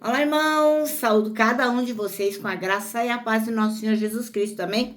Olá, irmãos! Saúdo cada um de vocês com a graça e a paz do nosso Senhor Jesus Cristo, amém?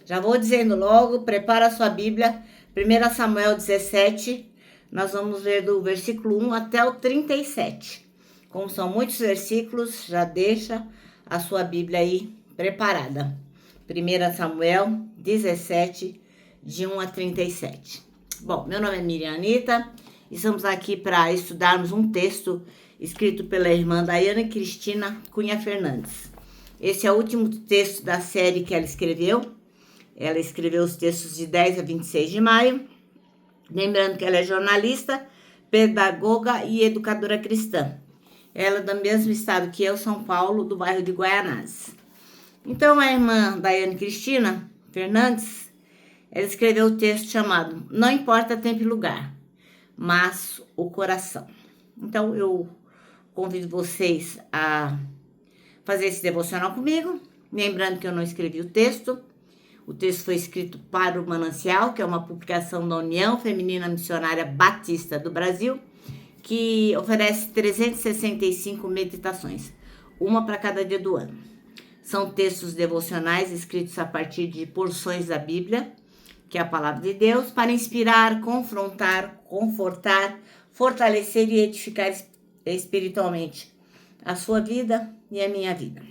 Já vou dizendo logo, prepara a sua Bíblia, 1 Samuel 17, nós vamos ler do versículo 1 até o 37. Como são muitos versículos, já deixa a sua Bíblia aí preparada. 1 Samuel 17, de 1 a 37. Bom, meu nome é Miriam Anita, e estamos aqui para estudarmos um texto escrito pela irmã Daiane Cristina Cunha Fernandes. Esse é o último texto da série que ela escreveu. Ela escreveu os textos de 10 a 26 de maio. Lembrando que ela é jornalista, pedagoga e educadora cristã. Ela é do mesmo estado que eu, São Paulo, do bairro de Guaianazes. Então, a irmã Daiane Cristina Fernandes, ela escreveu o texto chamado Não Importa Tempo e Lugar, mas o Coração. Então, eu convido vocês a fazer esse devocional comigo. Lembrando que eu não escrevi o texto. O texto foi escrito para o Manancial, que é uma publicação da União Feminina Missionária Batista do Brasil, que oferece 365 meditações, uma para cada dia do ano. São textos devocionais escritos a partir de porções da Bíblia, que é a palavra de Deus, para inspirar, confrontar, confortar, fortalecer e edificar espiritualmente a sua vida e a minha vida.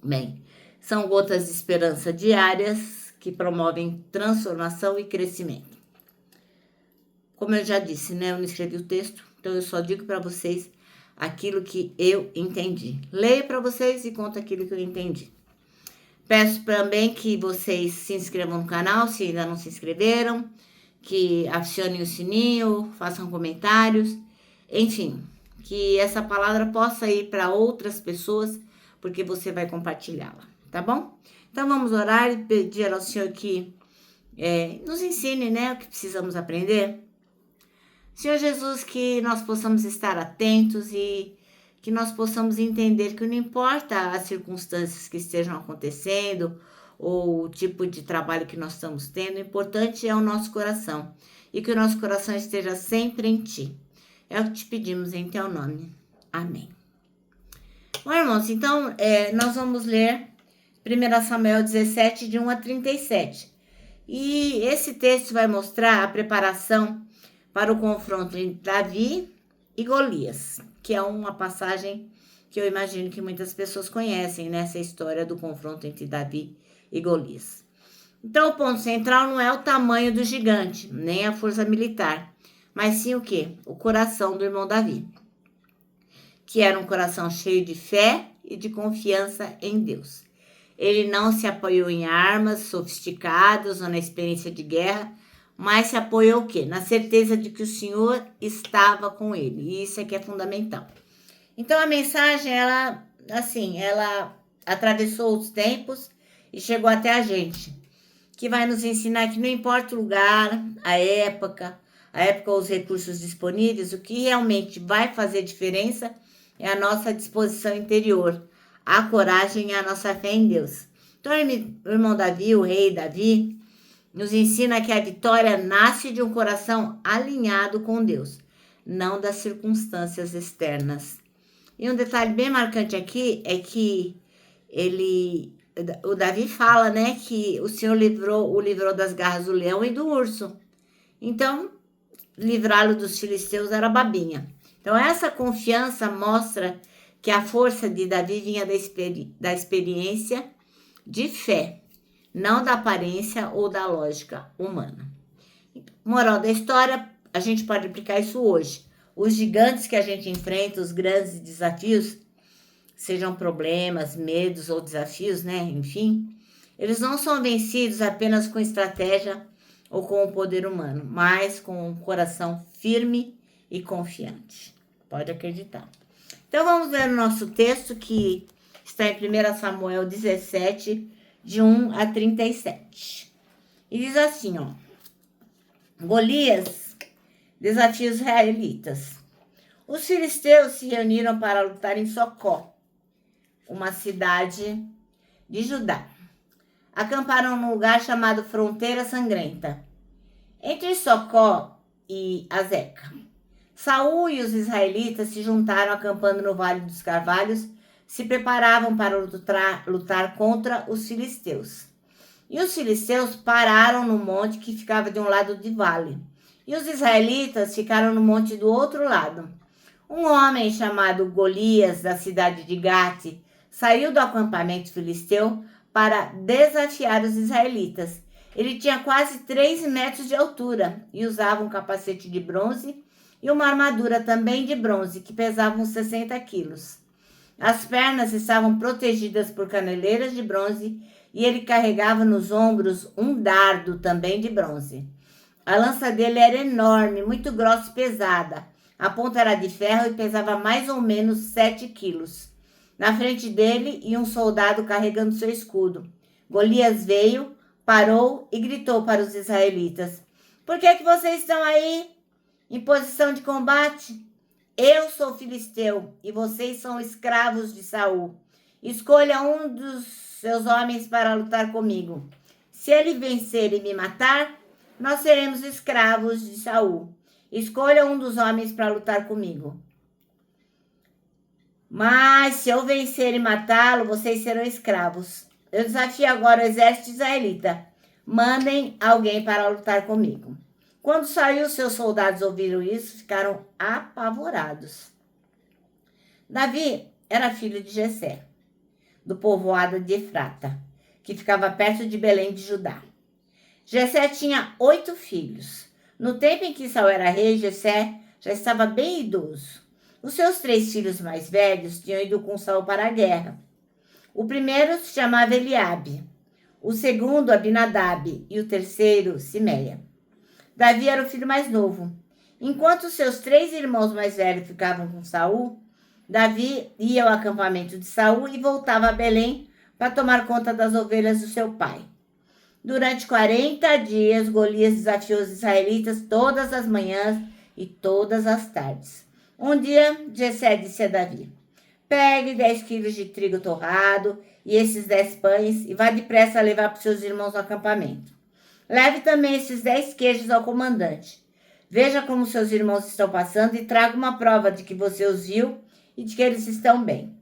Bem, são gotas de esperança diárias que promovem transformação e crescimento. Como eu já disse, né? Eu não escrevi o texto, então eu só digo para vocês aquilo que eu entendi. Leio para vocês e conto aquilo que eu entendi. Peço também que vocês se inscrevam no canal, se ainda não se inscreveram, que acionem o sininho, façam comentários, enfim, que essa palavra possa ir para outras pessoas, porque você vai compartilhá-la, tá bom? Então vamos orar e pedir ao Senhor que nos ensine, né, o que precisamos aprender. Senhor Jesus, que nós possamos estar atentos e que nós possamos entender que não importa as circunstâncias que estejam acontecendo ou o tipo de trabalho que nós estamos tendo, o importante é o nosso coração e que o nosso coração esteja sempre em Ti. É o que te pedimos em Teu nome. Amém. Bom, irmãos, então nós vamos ler 1 Samuel 17, de 1 a 37. E esse texto vai mostrar a preparação para o confronto entre Davi e Golias, que é uma passagem que eu imagino que muitas pessoas conhecem, nessa história do confronto entre Davi e Golias. Então, o ponto central não é o tamanho do gigante, nem a força militar, mas sim o quê? O coração do irmão Davi, que era um coração cheio de fé e de confiança em Deus. Ele não se apoiou em armas sofisticadas ou na experiência de guerra, mas se apoiou o quê? Na certeza de que o Senhor estava com ele. E isso é que é fundamental. Então, a mensagem, ela atravessou os tempos e chegou até a gente, que vai nos ensinar que não importa o lugar, a época ou os recursos disponíveis, o que realmente vai fazer diferença é a nossa disposição interior, a coragem e a nossa fé em Deus. Então, o irmão Davi, o rei Davi, nos ensina que a vitória nasce de um coração alinhado com Deus, não das circunstâncias externas. E um detalhe bem marcante aqui é que o Davi fala, né, que o Senhor o livrou das garras do leão e do urso. Então, livrá-lo dos filisteus era babinha. Então, essa confiança mostra que a força de Davi vinha da experiência de fé, não da aparência ou da lógica humana. Moral da história, a gente pode aplicar isso hoje. Os gigantes que a gente enfrenta, os grandes desafios, sejam problemas, medos ou desafios, né? Enfim, eles não são vencidos apenas com estratégia ou com o poder humano, mas com um coração firme e confiante. Pode acreditar. Então vamos ler o nosso texto que está em 1 Samuel 17, de 1 a 37. E diz assim, ó. Golias desafia os israelitas. Os filisteus se reuniram para lutar em Socó, uma cidade de Judá. Acamparam num lugar chamado Fronteira Sangrenta, entre Socó e Azeca. Saul e os israelitas se juntaram acampando no Vale dos Carvalhos, se preparavam para lutar contra os filisteus. E os filisteus pararam no monte que ficava de um lado do vale, e os israelitas ficaram no monte do outro lado. Um homem chamado Golias, da cidade de Gate, saiu do acampamento filisteu para desafiar os israelitas. Ele tinha quase 3 metros de altura e usava um capacete de bronze e uma armadura também de bronze, que pesava uns 60 quilos. As pernas estavam protegidas por caneleiras de bronze e ele carregava nos ombros um dardo também de bronze. A lança dele era enorme, muito grossa e pesada. A ponta era de ferro e pesava mais ou menos 7 quilos. Na frente dele ia um soldado carregando seu escudo. Golias veio, parou e gritou para os israelitas: "Por que vocês estão aí, em posição de combate? Eu sou filisteu e vocês são escravos de Saul. Escolha um dos seus homens para lutar comigo. Se ele vencer e me matar, nós seremos escravos de Saul. Escolha um dos homens para lutar comigo. Mas se eu vencer e matá-lo, vocês serão escravos. Eu desafio agora o exército israelita. Mandem alguém para lutar comigo." Quando saiu, seus soldados ouviram isso, ficaram apavorados. Davi era filho de Jessé, do povoado de Efrata, que ficava perto de Belém de Judá. Jessé tinha 8 filhos. No tempo em que Saul era rei, Jessé já estava bem idoso. Os seus 3 filhos mais velhos tinham ido com Saul para a guerra. O primeiro se chamava Eliabe, o segundo Abinadab e o terceiro Simeia. Davi era o filho mais novo. Enquanto seus 3 irmãos mais velhos ficavam com Saul, Davi ia ao acampamento de Saul e voltava a Belém para tomar conta das ovelhas do seu pai. Durante 40 dias, Golias desafiou os israelitas todas as manhãs e todas as tardes. Um dia, Jessé disse a Davi: "Pegue 10 quilos de trigo torrado e esses 10 pães e vá depressa levar para os seus irmãos no acampamento. Leve também esses 10 queijos ao comandante. Veja como seus irmãos estão passando e traga uma prova de que você os viu e de que eles estão bem."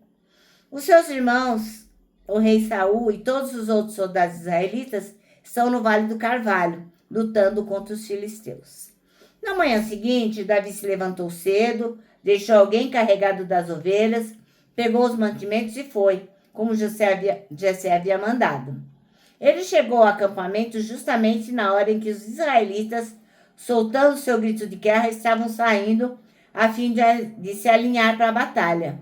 Os seus irmãos, o rei Saul e todos os outros soldados israelitas, estão no Vale do Carvalho, lutando contra os filisteus. Na manhã seguinte, Davi se levantou cedo, deixou alguém encarregado das ovelhas, pegou os mantimentos e foi, como Jessé havia mandado. Ele chegou ao acampamento justamente na hora em que os israelitas, soltando seu grito de guerra, estavam saindo a fim de se alinhar para a batalha.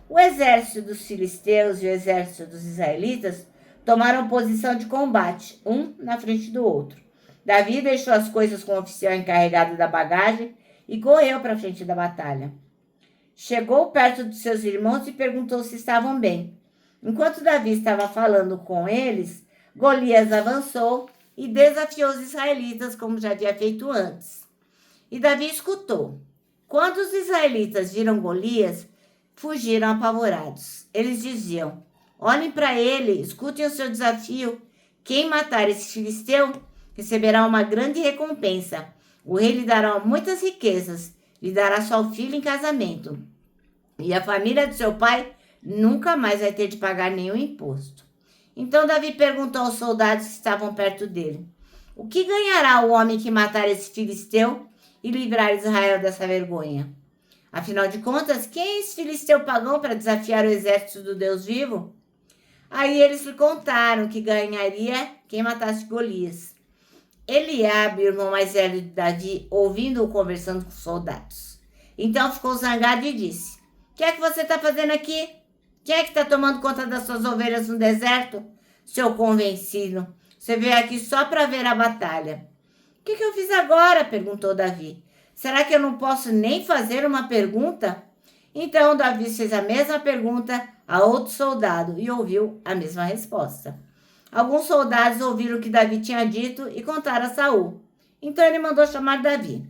O exército dos filisteus e o exército dos israelitas tomaram posição de combate, um na frente do outro. Davi deixou as coisas com o oficial encarregado da bagagem e correu para a frente da batalha. Chegou perto de seus irmãos e perguntou se estavam bem. Enquanto Davi estava falando com eles, Golias avançou e desafiou os israelitas, como já havia feito antes. E Davi escutou. Quando os israelitas viram Golias, fugiram apavorados. Eles diziam: "Olhem para ele, escutem o seu desafio. Quem matar esse filisteu receberá uma grande recompensa. O rei lhe dará muitas riquezas, lhe dará seu filho em casamento. E a família de seu pai nunca mais vai ter de pagar nenhum imposto." Então Davi perguntou aos soldados que estavam perto dele: "O que ganhará o homem que matar esse filisteu e livrar Israel dessa vergonha? Afinal de contas, quem é esse filisteu pagão para desafiar o exército do Deus vivo?" Aí eles lhe contaram que ganharia quem matasse Golias. Eliabe, o irmão mais velho de Davi, ouvindo-o conversando com os soldados. Então ficou zangado e disse: "O que é que você está fazendo aqui? Quem é que está tomando conta das suas ovelhas no deserto? Seu convencido, você veio aqui só para ver a batalha." "O que eu fiz agora?" perguntou Davi. "Será que eu não posso nem fazer uma pergunta?" Então Davi fez a mesma pergunta a outro soldado e ouviu a mesma resposta. Alguns soldados ouviram o que Davi tinha dito e contaram a Saul. Então ele mandou chamar Davi.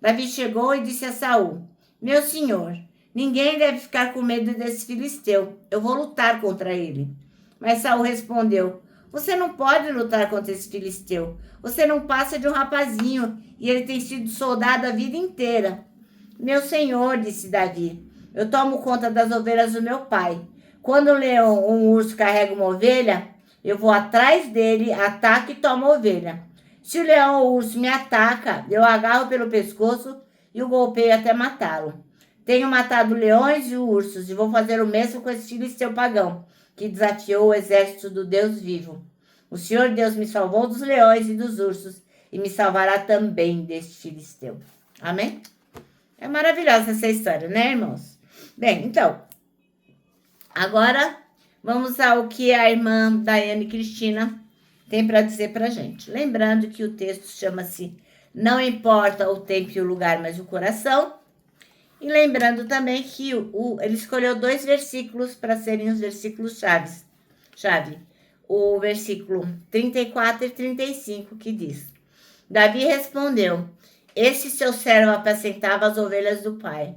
Davi chegou e disse a Saul: "Meu senhor, ninguém deve ficar com medo desse filisteu. Eu vou lutar contra ele." Mas Saul respondeu: "Você não pode lutar contra esse filisteu. Você não passa de um rapazinho e ele tem sido soldado a vida inteira." Meu senhor, disse Davi, eu tomo conta das ovelhas do meu pai. Quando um leão ou um urso carrega uma ovelha, eu vou atrás dele, ataco e tomo a ovelha. Se o leão ou o urso me ataca, eu agarro pelo pescoço e o golpeio até matá-lo. Tenho matado leões e ursos e vou fazer o mesmo com esse filisteu pagão, que desafiou o exército do Deus vivo. O Senhor Deus me salvou dos leões e dos ursos e me salvará também deste filisteu. Amém? É maravilhosa essa história, né, irmãos? Bem, então, agora vamos ao que a irmã Daiane Cristina tem para dizer para a gente. Lembrando que o texto chama-se Não Importa o Tempo e o Lugar, mas o Coração. E lembrando também que ele escolheu 2 versículos para serem os versículos chave. O versículo 34 e 35, que diz: Davi respondeu: Esse seu servo apacentava as ovelhas do pai.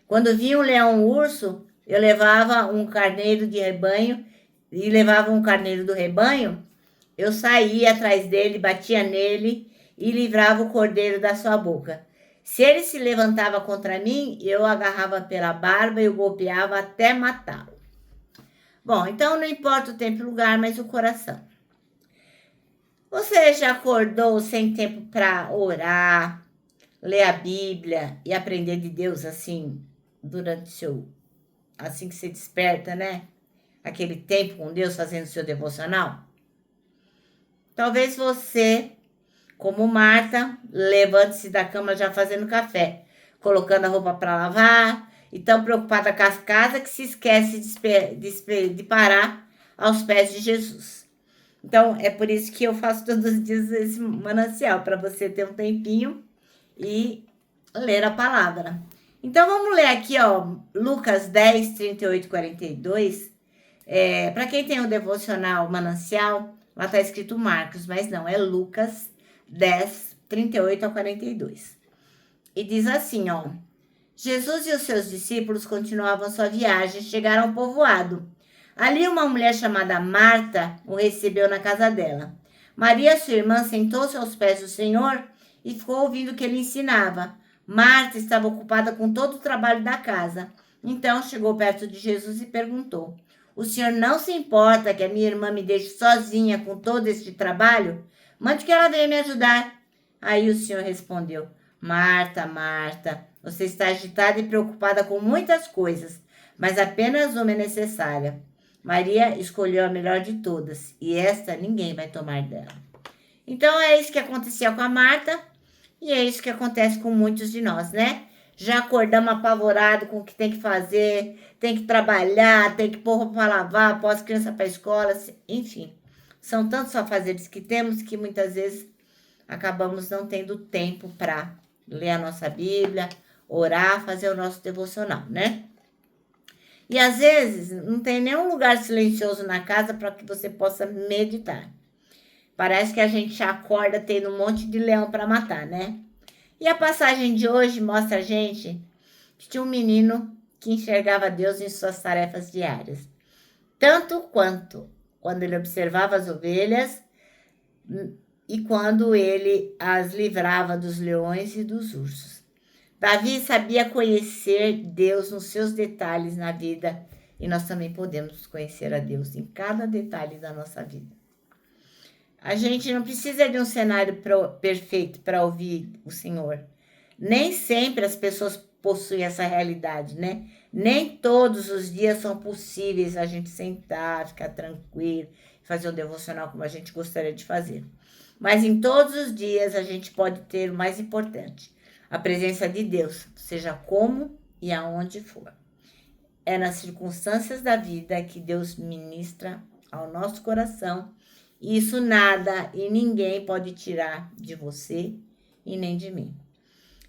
Quando via um leão ou um urso, eu levava um carneiro de rebanho e levava um carneiro do rebanho, eu saía atrás dele, batia nele e livrava o cordeiro da sua boca. Se ele se levantava contra mim, eu o agarrava pela barba e o golpeava até matá-lo. Bom, então não importa o tempo e o lugar, mas o coração. Você já acordou sem tempo para orar, ler a Bíblia e aprender de Deus assim, assim que você desperta, né? Aquele tempo com Deus fazendo seu devocional? Talvez você, como Marta, levante-se da cama já fazendo café, colocando a roupa para lavar, e tão preocupada com as casas que se esquece de parar aos pés de Jesus. Então, é por isso que eu faço todos os dias esse manancial, para você ter um tempinho e ler a palavra. Então, vamos ler aqui, ó, Lucas 10, 38 e 42. Para quem tem o devocional manancial, lá está escrito Marcos, mas não, é Lucas 10, 38 a 42. E diz assim, ó: Jesus e os seus discípulos continuavam sua viagem e chegaram ao povoado. Ali uma mulher chamada Marta o recebeu na casa dela. Maria, sua irmã, sentou-se aos pés do Senhor e ficou ouvindo o que ele ensinava. Marta estava ocupada com todo o trabalho da casa. Então chegou perto de Jesus e perguntou: O senhor não se importa que a minha irmã me deixe sozinha com todo este trabalho? Mande que ela venha me ajudar. Aí o Senhor respondeu: Marta, Marta, você está agitada e preocupada com muitas coisas, mas apenas uma é necessária. Maria escolheu a melhor de todas, e esta ninguém vai tomar dela. Então é isso que acontecia com a Marta, e é isso que acontece com muitos de nós, né? Já acordamos apavorado com o que tem que fazer, tem que trabalhar, tem que pôr roupa para lavar, pôr as crianças para a escola, enfim. São tantos afazeres que temos que muitas vezes acabamos não tendo tempo para ler a nossa Bíblia, orar, fazer o nosso devocional, né? E às vezes não tem nenhum lugar silencioso na casa para que você possa meditar. Parece que a gente acorda tendo um monte de leão para matar, né? E a passagem de hoje mostra a gente que tinha um menino que enxergava Deus em suas tarefas diárias. Tanto quanto quando ele observava as ovelhas e quando ele as livrava dos leões e dos ursos. Davi sabia conhecer Deus nos seus detalhes na vida, e nós também podemos conhecer a Deus em cada detalhe da nossa vida. A gente não precisa de um cenário perfeito para ouvir o Senhor. Nem sempre as pessoas possuem essa realidade, né? Nem todos os dias são possíveis a gente sentar, ficar tranquilo, fazer um devocional como a gente gostaria de fazer. Mas em todos os dias a gente pode ter o mais importante: a presença de Deus, seja como e aonde for. É nas circunstâncias da vida que Deus ministra ao nosso coração, e isso nada e ninguém pode tirar de você e nem de mim.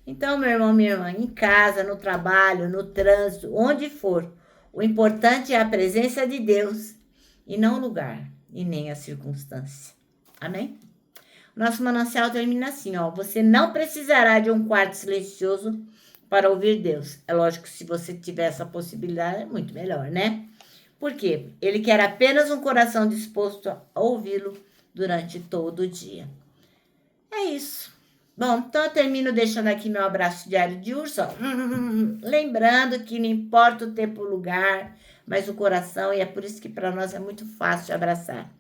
Então, meu irmão, minha irmã, em casa, no trabalho, no trânsito, onde for, o importante é a presença de Deus e não o lugar e nem a circunstância. Amém? Nosso manancial termina assim, ó: você não precisará de um quarto silencioso para ouvir Deus. É lógico que se você tiver essa possibilidade, é muito melhor, né? Por quê? Ele quer apenas um coração disposto a ouvi-lo durante todo o dia. É isso. Bom, então eu termino deixando aqui meu abraço diário de urso, ó. Lembrando que não importa o tempo, o lugar, mas o coração, e é por isso que para nós é muito fácil de abraçar.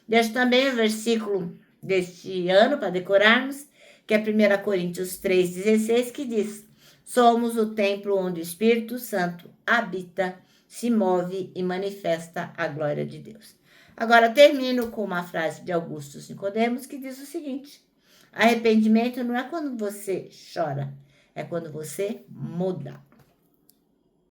Deixo também o versículo deste ano para decorarmos, que é 1 Coríntios 3,16, que diz: somos o templo onde o Espírito Santo habita, se move e manifesta a glória de Deus. Agora termino com uma frase de Augusto Nicodemos que diz o seguinte: arrependimento não é quando você chora, é quando você muda.